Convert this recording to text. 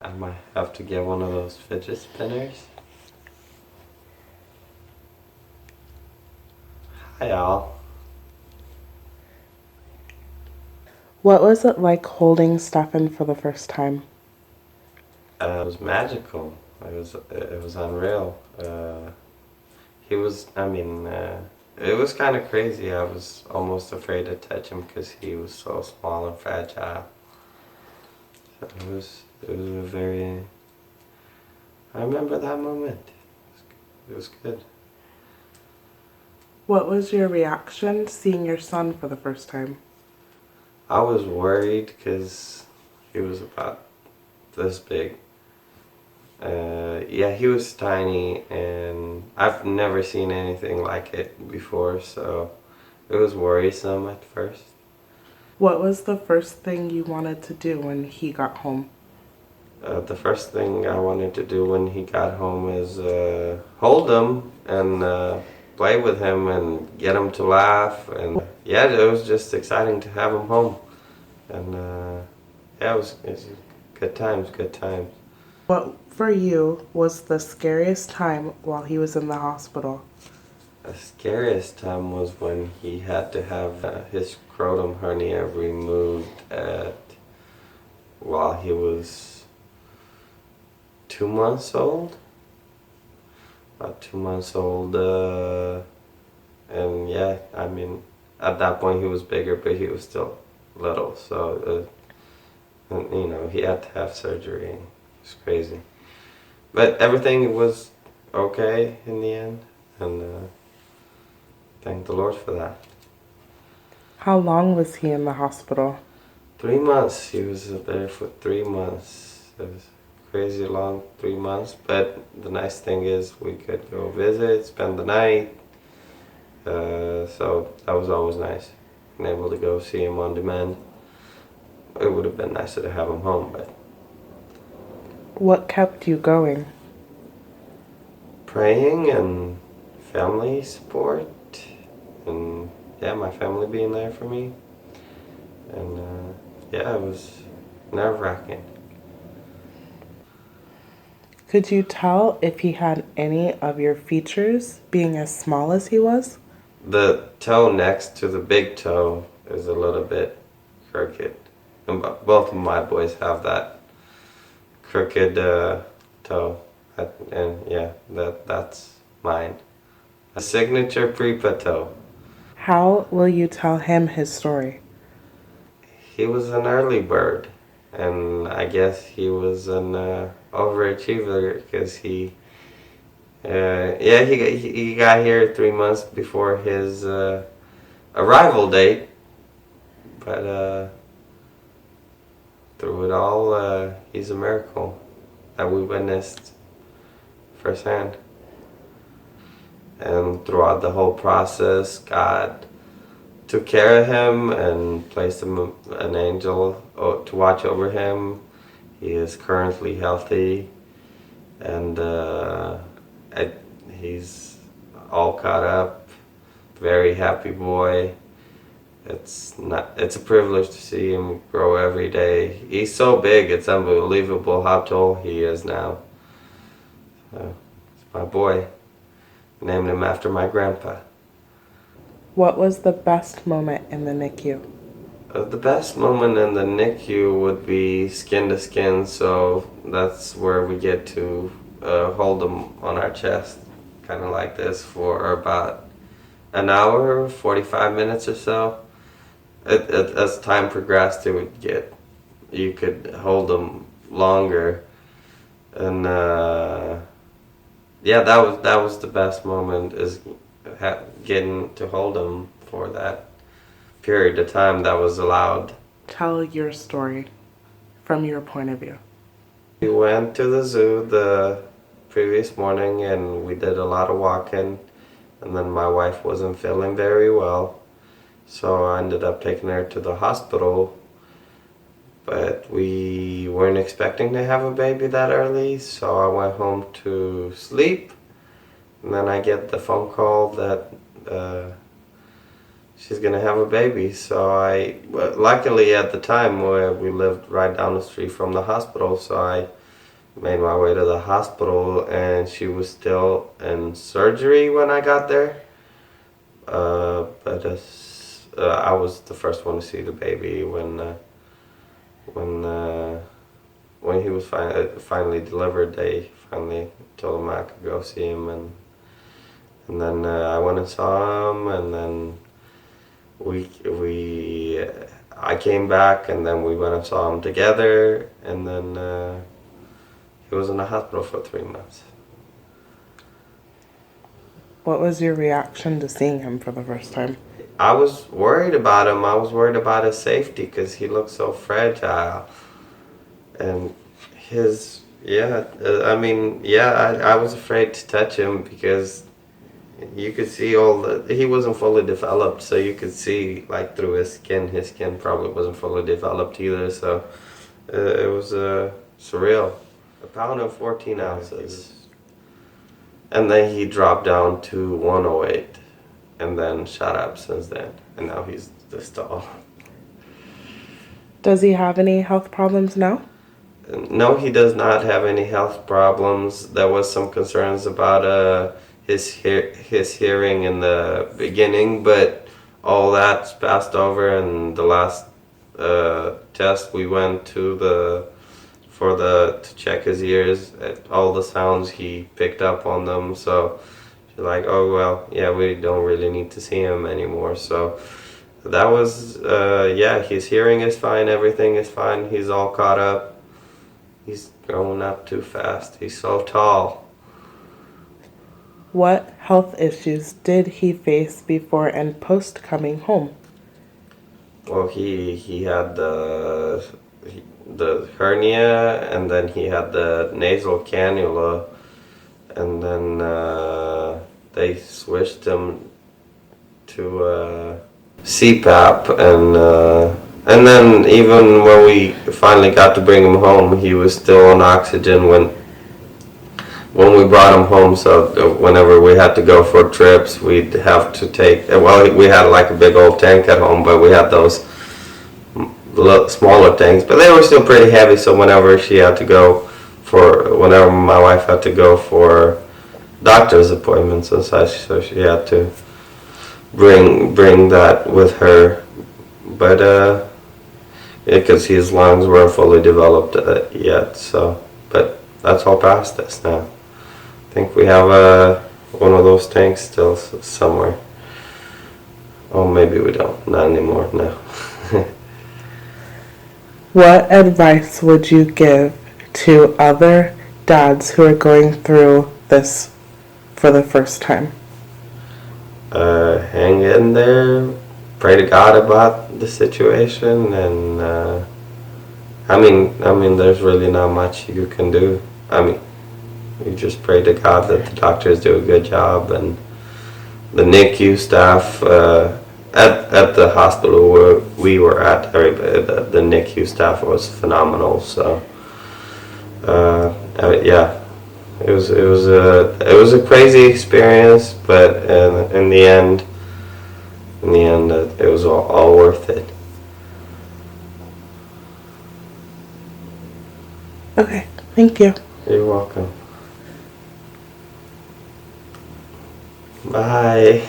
I might have to get one of those fidget spinners. Hi, all. What was it like holding Stefan for the first time? It was magical. It was unreal. He was. I mean, it was kind of crazy. I was almost afraid to touch him because he was so small and fragile. So it was a very. I remember that moment. It was good. What was your reaction seeing your son for the first time? I was worried because he was about this big. Yeah, he was tiny, and I've never seen anything like it before, so it was worrisome at first. What was the first thing you wanted to do when he got home? The first thing I wanted to do when he got home is hold him and play with him and get him to laugh. And yeah, it was just exciting to have him home. And yeah, it was good times, good times. What for you was the scariest time while he was in the hospital? The scariest time was when he had to have his scrotum hernia removed while he was 2 months old. About 2 months old, and yeah, I mean, at that point he was bigger, but he was still little. So, he had to have surgery. It's crazy, but everything was okay in the end, and thank the Lord for that. How long was he in the hospital? 3 months. He was there for 3 months. It was crazy long 3 months. But the nice thing is we could go visit, spend the night. So that was always nice. Being able to go see him on demand. It would have been nicer to have him home, but What kept you going? praying and family support, and yeah, my family being there for me, and yeah, it was nerve wracking. Could you tell if he had any of your features being as small as he was? The toe next to the big toe is a little bit crooked. And both of my boys have that crooked toe. And yeah, that's mine. A signature prepa toe. How will you tell him his story? He was an early bird. And I guess he was an overachiever because he got here 3 months before his arrival date. But through it all, he's a miracle that we witnessed firsthand. And throughout the whole process, God took care of him and placed him an angel to watch over him. He is currently healthy, and he's all caught up. Very happy boy. It's a privilege to see him grow every day. He's so big, it's unbelievable how tall he is now. So, it's my boy. Named him after my grandpa. What was the best moment in the NICU? The best moment in the NICU would be skin to skin, so that's where we get to hold him on our chest, kind of like this, for about an hour, 45 minutes or so. As time progressed, you could hold them longer, and yeah, that was the best moment, is getting to hold them for that period of time that was allowed. Tell your story from your point of view. We went to the zoo the previous morning and we did a lot of walking, and then my wife wasn't feeling very well, so I ended up taking her to the hospital. But we weren't expecting to have a baby that early, so I went home to sleep. And then I get the phone call that she's gonna have a baby. So luckily at the time we lived right down the street from the hospital, so I made my way to the hospital, and she was still in surgery when I got there. But I was the first one to see the baby when when he was finally delivered. They finally told him I could go see him, and then I went and saw him, and then I came back, and then we went and saw him together, and then he was in the hospital for 3 months. What was your reaction to seeing him for the first time? I was worried about him. I was worried about his safety because he looked so fragile. And I was afraid to touch him because you could see he wasn't fully developed, so you could see like through his skin probably wasn't fully developed either, so it was surreal. A pound and 14 ounces. And then he dropped down to 108 and then shot up since then, and now he's this tall. Does he have any health problems now? No, he does not have any health problems. There was some concerns about his hearing in the beginning, but all that's passed over. And the last test we went to to check his ears, all the sounds he picked up on them. So she's like, oh well, yeah, we don't really need to see him anymore. So that was his hearing is fine, everything is fine. He's all caught up. He's growing up too fast. He's so tall. What health issues did he face before and post coming home? Well, he had the hernia, and then he had the nasal cannula, and then they switched him to CPAP, and then even when we finally got to bring him home, he was still on oxygen when we brought him home. So whenever we had to go for trips, we'd have to take, well, we had like a big old tank at home, but we had those smaller tanks, but they were still pretty heavy. So whenever my wife had to go for doctor's appointments and such, so she had to bring that with her. But because his lungs weren't fully developed yet, so, but that's all past us now. I think we have one of those tanks still somewhere. Oh, maybe we don't. Not anymore, no. What advice would you give to other dads who are going through this for the first time? Hang in there, pray to God about the situation, and I mean, there's really not much you can do. I mean, you just pray to God that the doctors do a good job, and the NICU staff at the hospital where we were at, the NICU staff was phenomenal. So yeah, it was a crazy experience, but in the end, it was all worth it. Okay, thank you. You're welcome. Bye.